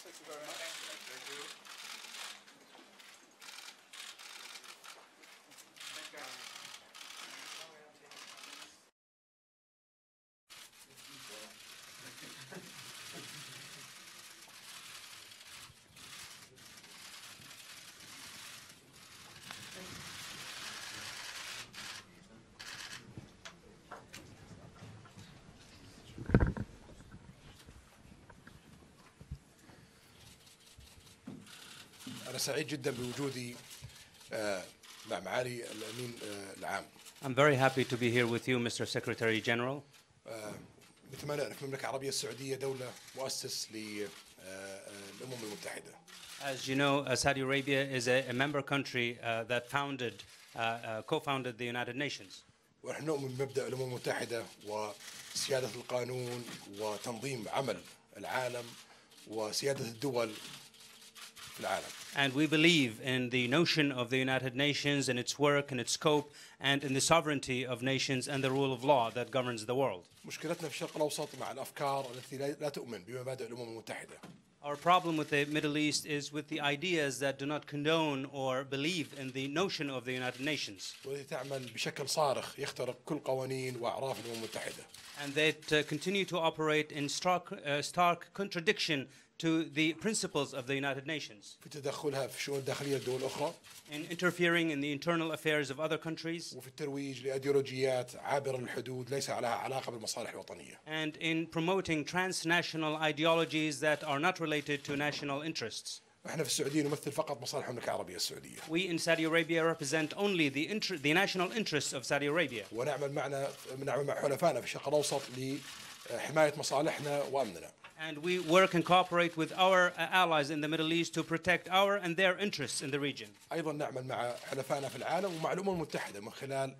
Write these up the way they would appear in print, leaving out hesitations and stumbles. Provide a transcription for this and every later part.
Thank you very much. Thank you. أنا سعيد جدا بوجودي مع معالي الأمين العام. I'm very happy to be here with you, Mr. Secretary-General. نتمنى أن المملكة العربية السعودية دولة مؤسس للأمم المتحدة. As you know, Saudi Arabia is a member country that co-founded the United Nations. ونحن نؤمن بمبدأ الأمم المتحدة وسيادة القانون وتنظيم عمل العالم وسيادة الدول في العالم. And we believe in the notion of the United Nations and its work and its scope and in the sovereignty of nations and the rule of law that governs the world. مشكلتنا في الشرق الأوسط مع الأفكار التي لا تؤمن بمبادئ الأمم المتحدة. Our problem with the Middle East is with the ideas that do not condone or believe in the notion of the United Nations. والتي تعمل بشكل صارخ يخترق كل قوانين وأعراف الأمم المتحدة. And that continue to operate in stark contradiction to the principles of the United Nations. في تدخلها في الشؤون الداخلية لدول أخرى. In interfering in the internal affairs of other countries. وفي الترويج لأيديولوجيات عابرة للحدود ليس لها علاقة بالمصالح الوطنية. And in promoting transnational ideologies that are not related to national interests. احنا في السعودية نمثل فقط مصالح المملكة العربية السعودية. We in Saudi Arabia represent only the national interests of Saudi Arabia. ونعمل مع حلفائنا في الشرق الأوسط لحماية مصالحنا وأمننا. And we work and cooperate with our allies in the Middle East to protect our and their interests in the region. أيضا نعمل مع حلفائنا في العالم ومع الأمم المتحدة من خلال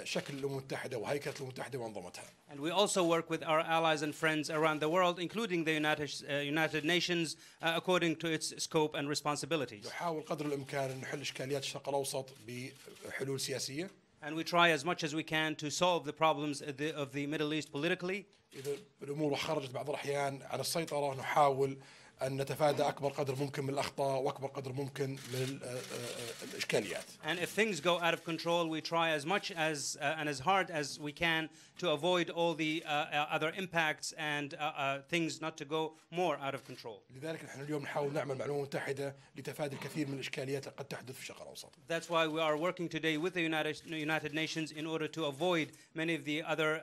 شكل الأمم المتحدة وهيكلة الأمم المتحدة وأنظمتها. And we also work with our allies and friends around the world, including the United Nations, according to its scope and responsibilities. نحاول قدر الإمكان أن نحل إشكاليات الشرق الأوسط بحلول سياسية. And we try as much as we can to solve the problems of the Middle East politically. إذا الأمور خرجت بعض الأحيان عن السيطرة نحاول أن نتفادى أكبر قدر ممكن من الأخطاء وأكبر قدر ممكن من الإشكاليات. And if things go out of control, we try as much as and as hard as we can to avoid all the other impacts and things not to go more out of control. لذلك نحن اليوم نحاول نعمل مع الأمم المتحدة لتفادي الكثير من الإشكاليات اللي قد تحدث في الشرق الأوسط. That's why we are working today with the United Nations in order to avoid many of the other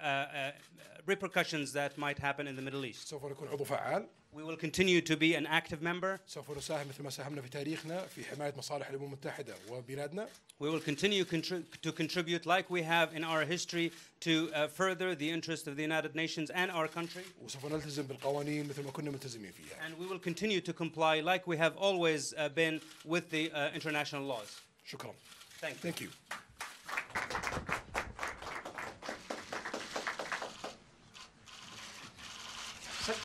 repercussions that might happen in the Middle East. سوف نكون عضو فعال. We will continue to be an active member. سوف نساهم مثل ما ساهمنا في تاريخنا في حماية مصالح الأمم المتحدة وبلادنا. We will continue to contribute like we have in our history to further the interest of the United Nations and our country. وسوف نلتزم بالقوانين مثل ما كنا ملتزمين فيها. And we will continue to comply like we have always been with the international laws. شكرا. Thank you. Thank you.